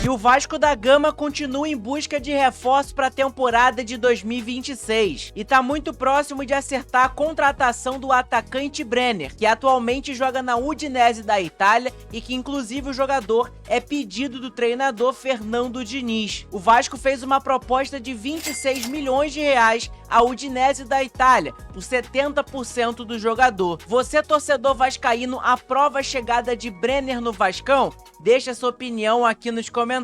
E o Vasco da Gama continua em busca de reforços para a temporada de 2026 e tá muito próximo de acertar a contratação do atacante Brenner, que atualmente joga na Udinese da Itália e que inclusive o jogador é pedido do treinador Fernando Diniz. O Vasco fez uma proposta de 26 milhões de reais à Udinese da Itália por 70% do jogador. Você, torcedor vascaíno, aprova a chegada de Brenner no Vascão? Deixa sua opinião aqui nos comentários.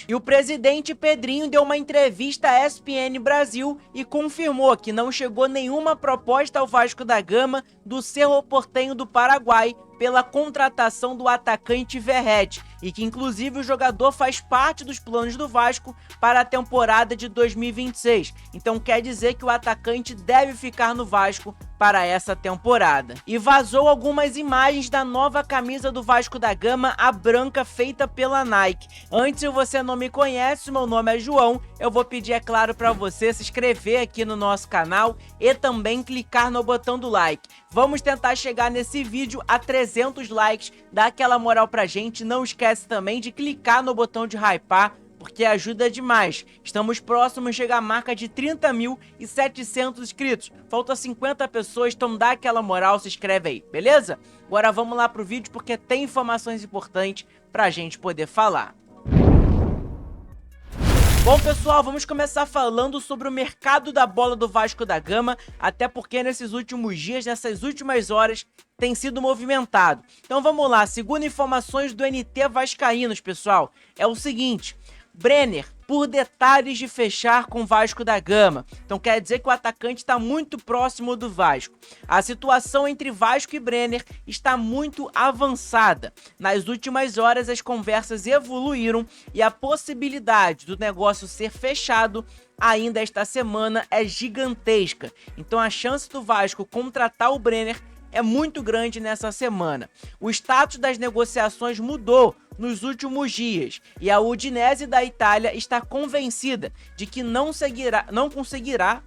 E o presidente Pedrinho deu uma entrevista à ESPN Brasil e confirmou que não chegou nenhuma proposta ao Vasco da Gama do Cerro Porteño do Paraguai pela contratação do atacante Verratti, e que inclusive o jogador faz parte dos planos do Vasco para a temporada de 2026. Então quer dizer que o atacante deve ficar no Vasco para essa temporada. E vazou algumas imagens da nova camisa do Vasco da Gama, a branca, feita pela Nike. Antes, se você não me conhece, meu nome é João, eu vou pedir, é claro, para você se inscrever aqui no nosso canal e também clicar no botão do like. Vamos tentar chegar nesse vídeo a 300 likes, dá aquela moral pra gente. Não esquece também de clicar no botão de hypar, porque ajuda demais. Estamos próximos de chegar à marca de 30.700 inscritos. Faltam 50 pessoas, então dá aquela moral, se inscreve aí, beleza? Agora vamos lá pro vídeo, porque tem informações importantes pra gente poder falar. Bom, pessoal, vamos começar falando sobre o mercado da bola do Vasco da Gama, até porque nesses últimos dias, nessas últimas horas, tem sido movimentado. Então vamos lá, segundo informações do NT Vascaínos, pessoal, é o seguinte: Brenner, por detalhes de fechar com o Vasco da Gama. Então quer dizer que o atacante está muito próximo do Vasco. A situação entre Vasco e Brenner está muito avançada. Nas últimas horas as conversas evoluíram e a possibilidade do negócio ser fechado ainda esta semana é gigantesca. Então a chance do Vasco contratar o Brenner é muito grande nessa semana. O status das negociações mudou nos últimos dias e a Udinese da Itália está convencida de que não conseguirá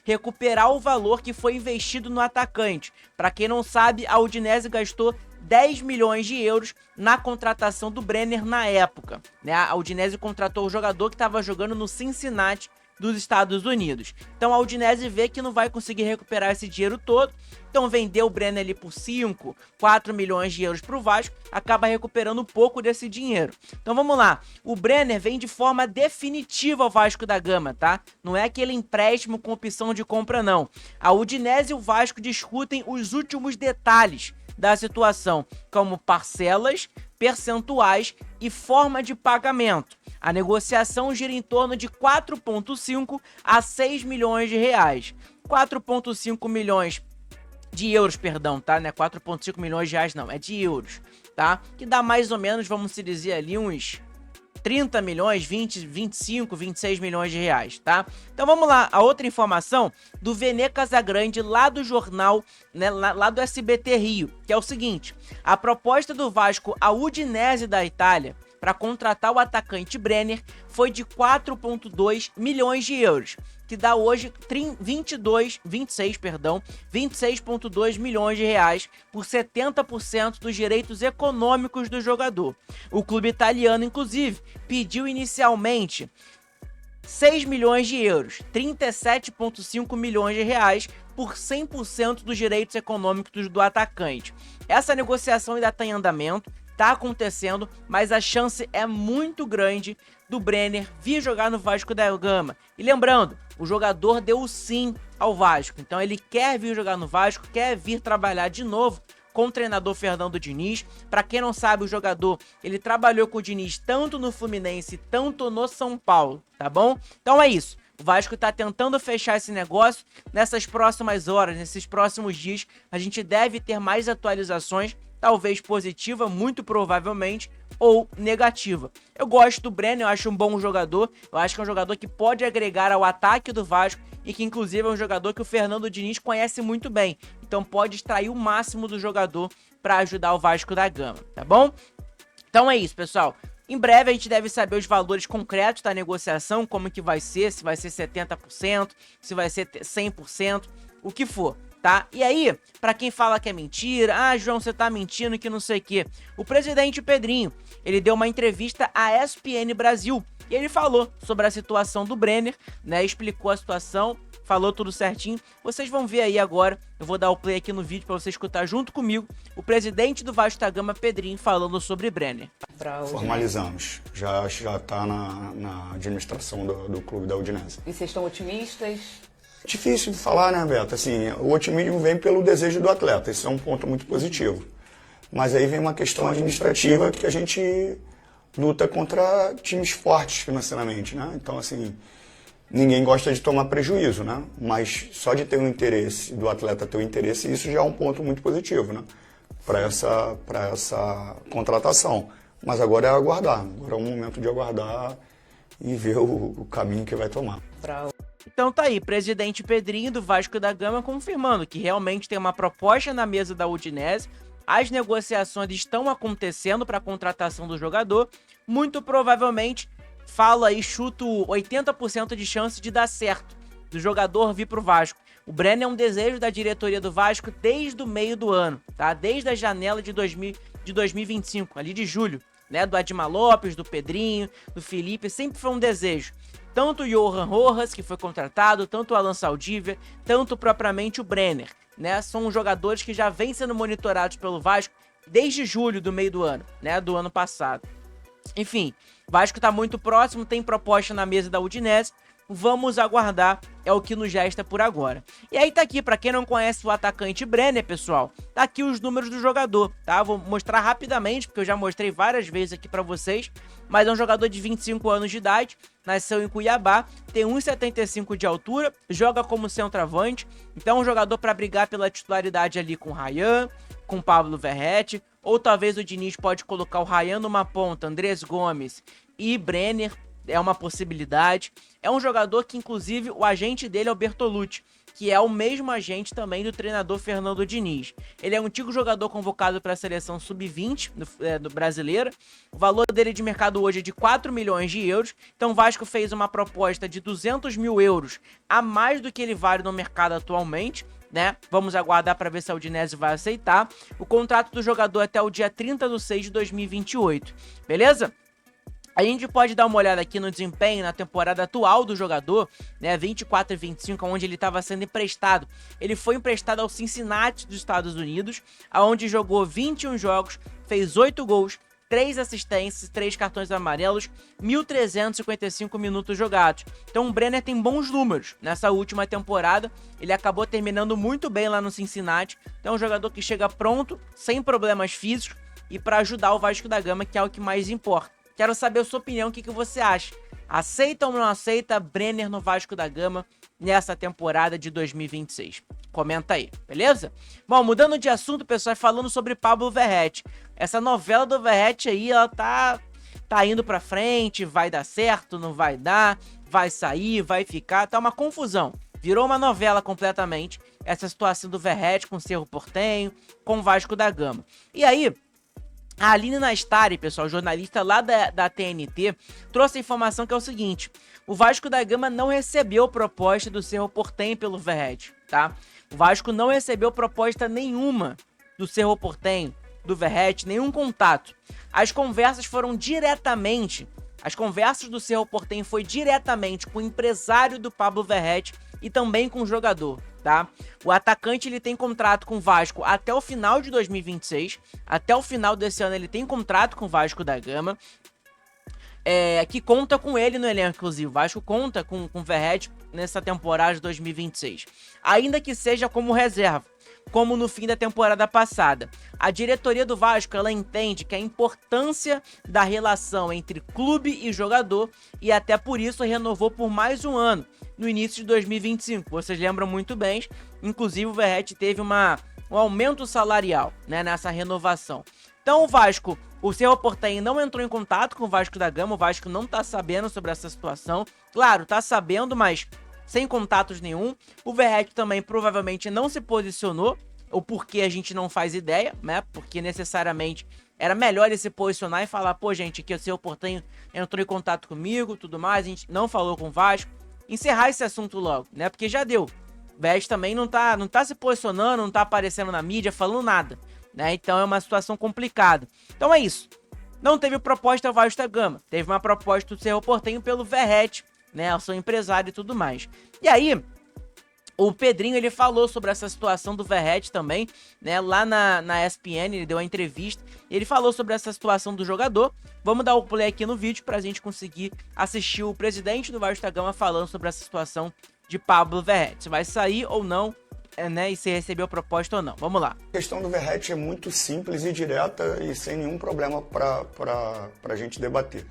recuperar o valor que foi investido no atacante. Para quem não sabe, a Udinese gastou 10 milhões de euros na contratação do Brenner na época, né? A Udinese contratou o jogador que estava jogando no Cincinnati dos Estados Unidos. Então a Udinese vê que não vai conseguir recuperar esse dinheiro todo, então vendeu o Brenner ali por 5, 4 milhões de euros para o Vasco, acaba recuperando um pouco desse dinheiro. Então vamos lá, o Brenner vem de forma definitiva ao Vasco da Gama, tá? Não é aquele empréstimo com opção de compra, não. A Udinese e o Vasco discutem os últimos detalhes da situação, como parcelas, percentuais e forma de pagamento. A negociação gira em torno de 4,5 a 6 milhões de reais. 4,5 milhões de euros, perdão, tá? Não é 4,5 milhões de reais, não, é de euros, tá? Que dá mais ou menos, vamos dizer ali, uns 30 milhões, 20, 25, 26 milhões de reais, tá? Então vamos lá, a outra informação do Vene Casagrande, lá do jornal, né, lá do SBT Rio, que é o seguinte: a proposta do Vasco à Udinese da Itália para contratar o atacante Brenner foi de 4,2 milhões de euros, que dá hoje 26,2 milhões de reais por 70% dos direitos econômicos do jogador. O clube italiano, inclusive, pediu inicialmente 6 milhões de euros, 37,5 milhões de reais por 100% dos direitos econômicos do atacante. Essa negociação ainda está em andamento, tá acontecendo, mas a chance é muito grande do Brenner vir jogar no Vasco da Gama. E lembrando, o jogador deu o sim ao Vasco, então ele quer vir jogar no Vasco, quer vir trabalhar de novo com o treinador Fernando Diniz. Para quem não sabe, o jogador, ele trabalhou com o Diniz tanto no Fluminense, tanto no São Paulo, tá bom? Então é isso. O Vasco tá tentando fechar esse negócio. Nessas próximas horas, nesses próximos dias, a gente deve ter mais atualizações, talvez positiva, muito provavelmente, ou negativa. Eu gosto do Brenner, eu acho um bom jogador, eu acho que é um jogador que pode agregar ao ataque do Vasco e que inclusive é um jogador que o Fernando Diniz conhece muito bem, então pode extrair o máximo do jogador para ajudar o Vasco da Gama, tá bom? Então é isso, pessoal. Em breve a gente deve saber os valores concretos da negociação, como que vai ser, se vai ser 70%, se vai ser 100%, o que for, tá? E aí, pra quem fala que é mentira, João, você tá mentindo, que não sei o quê. O presidente Pedrinho, ele deu uma entrevista à ESPN Brasil e ele falou sobre a situação do Brenner, né? Explicou a situação, falou tudo certinho. Vocês vão ver aí agora, eu vou dar o play aqui no vídeo pra você escutar junto comigo o presidente do Vasco da Gama, Pedrinho, falando sobre Brenner. Formalizamos, já tá na administração do clube da Udinese. E vocês estão otimistas? Difícil de falar, né, Beto? Assim, o otimismo vem pelo desejo do atleta, isso é um ponto muito positivo. Mas aí vem uma questão administrativa que a gente luta contra times fortes financeiramente, né? Então, assim, ninguém gosta de tomar prejuízo, né? Mas só de ter um interesse, do atleta ter um interesse, isso já é um ponto muito positivo, né? Para essa contratação. Mas agora é aguardar, agora é o momento de aguardar e ver o caminho que vai tomar. Então tá aí, presidente Pedrinho do Vasco da Gama confirmando que realmente tem uma proposta na mesa da Udinese, as negociações estão acontecendo para a contratação do jogador, muito provavelmente, falo aí, chuto 80% de chance de dar certo, do jogador vir pro Vasco. O Brenner é um desejo da diretoria do Vasco desde o meio do ano, tá? Desde a janela de 2025, ali de julho, né? Do Admar Lopes, do Pedrinho, do Felipe, sempre foi um desejo. Tanto o Johan Rojas, que foi contratado, tanto o Alan Saldívia, tanto propriamente o Brenner, né? São jogadores que já vêm sendo monitorados pelo Vasco desde julho do meio do ano, né? Do ano passado. Enfim, o Vasco tá muito próximo, tem proposta na mesa da Udinese. Vamos aguardar, é o que nos resta por agora. E aí tá aqui, pra quem não conhece o atacante Brenner, pessoal, tá aqui os números do jogador, tá? Vou mostrar rapidamente, porque eu já mostrei várias vezes aqui pra vocês, mas é um jogador de 25 anos de idade, nasceu em Cuiabá, tem 1,75 de altura, joga como centroavante, então é um jogador pra brigar pela titularidade ali com o Ryan, com o Pablo Verratti, ou talvez o Diniz pode colocar o Ryan numa ponta, Andrés Gomes e Brenner, é uma possibilidade. É um jogador que, inclusive, o agente dele é o Bertolucci, que é o mesmo agente também do treinador Fernando Diniz. Ele é um antigo jogador convocado para a seleção sub-20 do brasileira. O valor dele de mercado hoje é de 4 milhões de euros. Então o Vasco fez uma proposta de 200 mil euros a mais do que ele vale no mercado atualmente, né? Vamos aguardar para ver se a Udinese vai aceitar. O contrato do jogador é até o dia 30/6 de 2028, beleza? A gente pode dar uma olhada aqui no desempenho na temporada atual do jogador, né, 24 e 25, onde ele estava sendo emprestado. Ele foi emprestado ao Cincinnati dos Estados Unidos, onde jogou 21 jogos, fez 8 gols, 3 assistências, 3 cartões amarelos, 1.355 minutos jogados. Então o Brenner tem bons números nessa última temporada, ele acabou terminando muito bem lá no Cincinnati. Então é um jogador que chega pronto, sem problemas físicos, e para ajudar o Vasco da Gama, que é o que mais importa. Quero saber a sua opinião, o que você acha? Aceita ou não aceita Brenner no Vasco da Gama nessa temporada de 2026? Comenta aí, beleza? Bom, mudando de assunto, pessoal, falando sobre Pablo Verratti. Essa novela do Verratti aí, ela tá indo pra frente, vai dar certo, não vai dar, vai sair, vai ficar, tá uma confusão. Virou uma novela completamente, essa situação do Verratti com o Cerro Porteño, com o Vasco da Gama. E aí, a Aline Nastari, pessoal, jornalista lá da TNT, trouxe a informação que é o seguinte: o Vasco da Gama não recebeu proposta do Cerro Porteño pelo Verratti, tá? O Vasco não recebeu proposta nenhuma do Cerro Porteño, do Verratti, nenhum contato. As conversas do Cerro Porteño foi diretamente com o empresário do Pablo Verratti e também com o jogador, tá? O atacante, ele tem contrato com o Vasco até o final de 2026, até o final desse ano ele tem contrato com o Vasco da Gama, que conta com ele no elenco, inclusive. O Vasco conta com o Verratti nessa temporada de 2026, ainda que seja como reserva, como no fim da temporada passada. A diretoria do Vasco, ela entende que a importância da relação entre clube e jogador, e até por isso renovou por mais um ano, no início de 2025. Vocês lembram muito bem, inclusive o Verratti teve um aumento salarial, né, nessa renovação. Então o Cerro Porteño não entrou em contato com o Vasco da Gama, o Vasco não tá sabendo sobre essa situação. Claro, tá sabendo, mas sem contatos nenhum. O Verratti também provavelmente não se posicionou, o porquê a gente não faz ideia, né? Porque necessariamente era melhor ele se posicionar e falar: pô, gente, aqui o Cerro Porteño entrou em contato comigo, tudo mais, a gente não falou com o Vasco. Encerrar esse assunto logo, né? Porque já deu. O Verratti também não tá se posicionando, não tá aparecendo na mídia, falando nada, né? Então é uma situação complicada. Então é isso. Não teve proposta ao Vasco da Gama, teve uma proposta do Cerro Porteño pelo Verratti, né? O seu empresário e tudo mais. E aí, o Pedrinho, ele falou sobre essa situação do Verratti também, né, lá na ESPN, ele deu uma entrevista, ele falou sobre essa situação do jogador. Vamos dar o play aqui no vídeo pra gente conseguir assistir o presidente do Vasco da Gama falando sobre essa situação de Pablo Verratti, se vai sair ou não, né, e se recebeu proposta ou não. Vamos lá. A questão do Verratti é muito simples e direta e sem nenhum problema pra gente debater.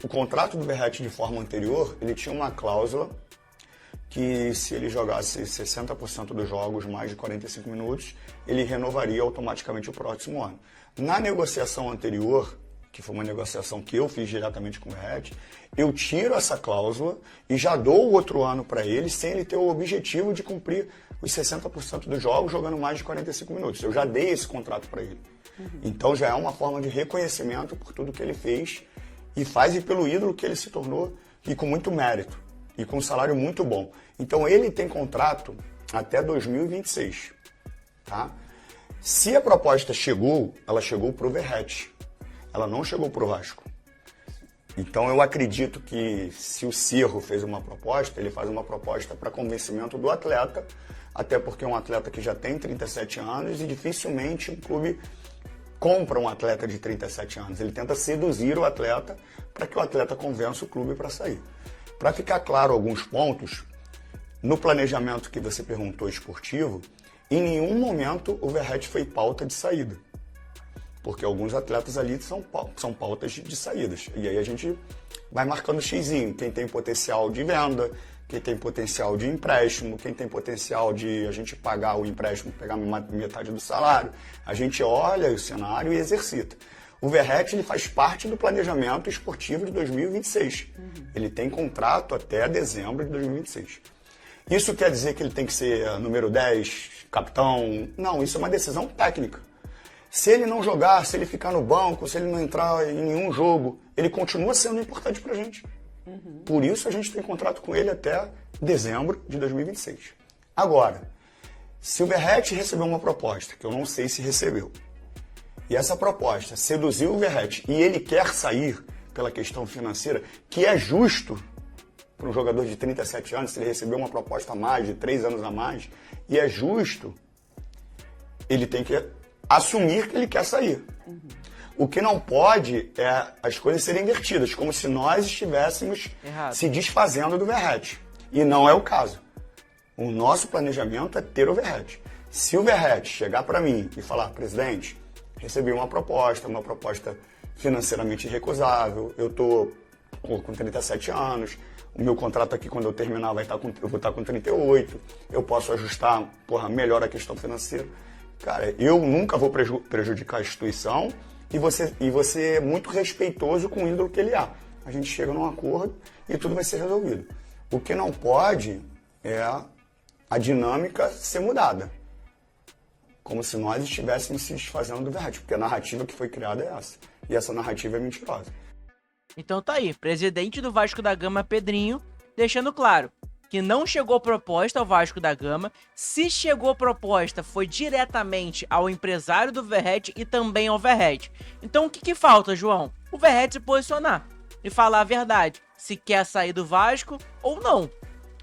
O contrato do Verratti de forma anterior, ele tinha uma cláusula que se ele jogasse 60% dos jogos, mais de 45 minutos, ele renovaria automaticamente o próximo ano. Na negociação anterior, que foi uma negociação que eu fiz diretamente com o Verratti, eu tiro essa cláusula e já dou o outro ano para ele, sem ele ter o objetivo de cumprir os 60% dos jogos jogando mais de 45 minutos. Eu já dei esse contrato para ele. Então já é uma forma de reconhecimento por tudo que ele fez e faz, e pelo ídolo que ele se tornou, e com muito mérito, e com um salário muito bom. Então ele tem contrato até 2026, tá? Se a proposta chegou, ela chegou pro Verratti, ela não chegou pro Vasco. Então eu acredito que se o Cerro fez uma proposta, ele faz uma proposta para convencimento do atleta, até porque é um atleta que já tem 37 anos e dificilmente um clube compra um atleta de 37 anos. Ele tenta seduzir o atleta para que o atleta convença o clube para sair. Para ficar claro alguns pontos, no planejamento que você perguntou esportivo, em nenhum momento o Verratti foi pauta de saída. Porque alguns atletas ali são pautas de saídas. E aí a gente vai marcando xizinho, quem tem potencial de venda, quem tem potencial de empréstimo, quem tem potencial de a gente pagar o empréstimo, pegar metade do salário. A gente olha o cenário e exercita. O Verratti, ele faz parte do planejamento esportivo de 2026. Ele tem contrato até dezembro de 2026. Isso quer dizer que ele tem que ser número 10, capitão? Não, isso é uma decisão técnica. Se ele não jogar, se ele ficar no banco, se ele não entrar em nenhum jogo, ele continua sendo importante pra gente. Por isso a gente tem contrato com ele até dezembro de 2026. Agora, se o Verratti recebeu uma proposta, que eu não sei se recebeu, e essa proposta seduziu o Verratti e ele quer sair pela questão financeira, que é justo para um jogador de 37 anos, se ele recebeu uma proposta a mais, de 3 anos a mais, e é justo, ele tem que assumir que ele quer sair. O que não pode é as coisas serem invertidas, como se nós estivéssemos se desfazendo do Verratti. E não é o caso. O nosso planejamento é ter o Verratti. Se o Verratti chegar para mim e falar, presidente, recebi uma proposta financeiramente irrecusável, eu estou com 37 anos, o meu contrato aqui, quando eu terminar, eu vou estar com 38, eu posso ajustar melhor a questão financeira. Cara, eu nunca vou prejudicar a instituição e você é muito respeitoso com o ídolo que ele é. A gente chega num acordo e tudo vai ser resolvido. O que não pode é a dinâmica ser mudada. Como se nós estivéssemos se desfazendo do Verratti, porque a narrativa que foi criada é essa. E essa narrativa é mentirosa. Então tá aí, presidente do Vasco da Gama, Pedrinho, deixando claro que não chegou proposta ao Vasco da Gama. Se chegou proposta, foi diretamente ao empresário do Verratti e também ao Verratti. Então o que falta, João? O Verratti se posicionar e falar a verdade, se quer sair do Vasco ou não,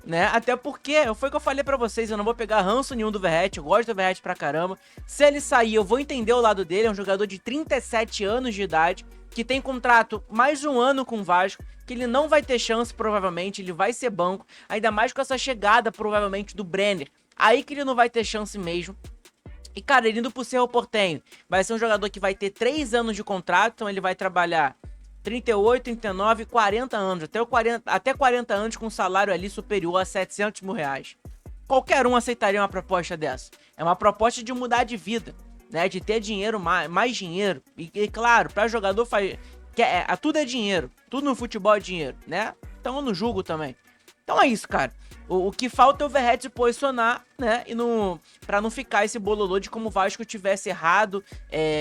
né? Até porque, foi o que eu falei pra vocês, eu não vou pegar ranço nenhum do Verratti, eu gosto do Verratti pra caramba. Se ele sair, eu vou entender o lado dele, é um jogador de 37 anos de idade, que tem contrato mais um ano com o Vasco, que ele não vai ter chance, provavelmente, ele vai ser banco, ainda mais com essa chegada, provavelmente, do Brenner, aí que ele não vai ter chance mesmo. E, cara, ele indo pro Cerro Porteño, vai ser um jogador que vai ter 3 anos de contrato, então ele vai trabalhar 38, 39, 40 anos, até 40 anos com um salário ali superior a 700 mil reais. Qualquer um aceitaria uma proposta dessa. É uma proposta de mudar de vida, né? De ter dinheiro, mais dinheiro. E claro, para jogador tudo é dinheiro. Tudo no futebol é dinheiro, né? Então eu não julgo também. Então é isso, cara. O que falta é o Verratti se posicionar, né? E pra não ficar esse bololô de como o Vasco tivesse errado,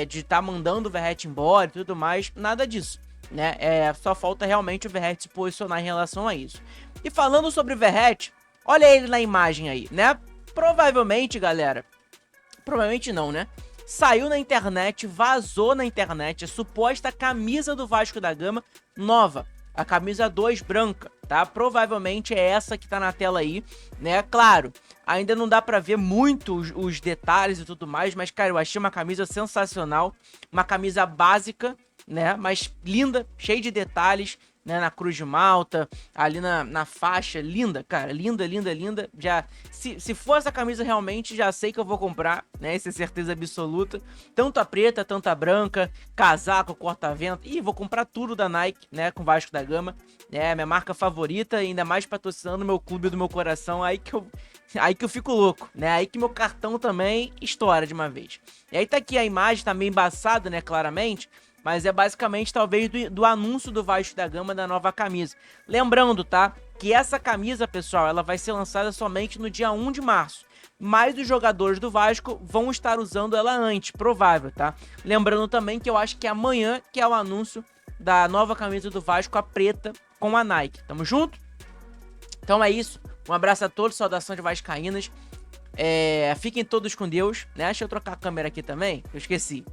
de estar mandando o Verratti embora e tudo mais. Nada disso, né? Só falta realmente o Verratti se posicionar em relação a isso. E falando sobre o Verratti, Olha ele na imagem aí, né? Provavelmente, galera, provavelmente não, né? Saiu na internet, vazou na internet a suposta camisa do Vasco da Gama nova. A camisa 2 branca, tá? Provavelmente é essa que tá na tela aí, né? Claro, ainda não dá pra ver muito os detalhes e tudo mais, mas, cara, eu achei uma camisa sensacional. Uma camisa básica, né? Mas linda, cheia de detalhes, né? Na cruz de malta, ali na faixa. Linda, cara. Linda, linda, linda. Já, se for essa camisa realmente, já sei que eu vou comprar, né? Isso é certeza absoluta. Tanto a preta, tanto a branca, casaco, corta-vento. Ih, vou comprar tudo da Nike, né? Com Vasco da Gama. É minha marca favorita, ainda mais patrocinando o meu clube do meu coração. Aí que eu fico louco, né? Aí que meu cartão também estoura de uma vez. E aí tá aqui a imagem, tá meio embaçada, né? Claramente. Mas é basicamente, talvez, do anúncio do Vasco da Gama da nova camisa. Lembrando, tá? Que essa camisa, pessoal, ela vai ser lançada somente no dia 1 de março. Mas os jogadores do Vasco vão estar usando ela antes, provável, tá? Lembrando também que eu acho que é amanhã que é o anúncio da nova camisa do Vasco, a preta, com a Nike. Tamo junto? Então é isso. Um abraço a todos, saudações de vascaínas. Fiquem todos com Deus, né? Deixa eu trocar a câmera aqui também, eu esqueci.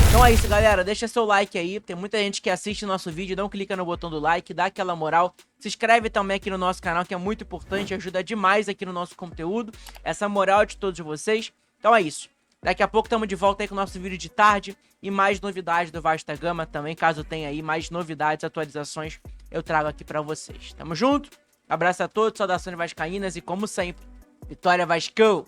Então é isso, galera, deixa seu like aí, tem muita gente que assiste nosso vídeo, não clica no botão do like, dá aquela moral, se inscreve também aqui no nosso canal, que é muito importante, ajuda demais aqui no nosso conteúdo, essa moral de todos vocês. Então é isso, daqui a pouco estamos de volta aí com o nosso vídeo de tarde e mais novidades do Vasco da Gama também, caso tenha aí mais novidades, atualizações, eu trago aqui pra vocês. Tamo junto, abraço a todos, saudações vascaínas e como sempre, Vitória Vascão!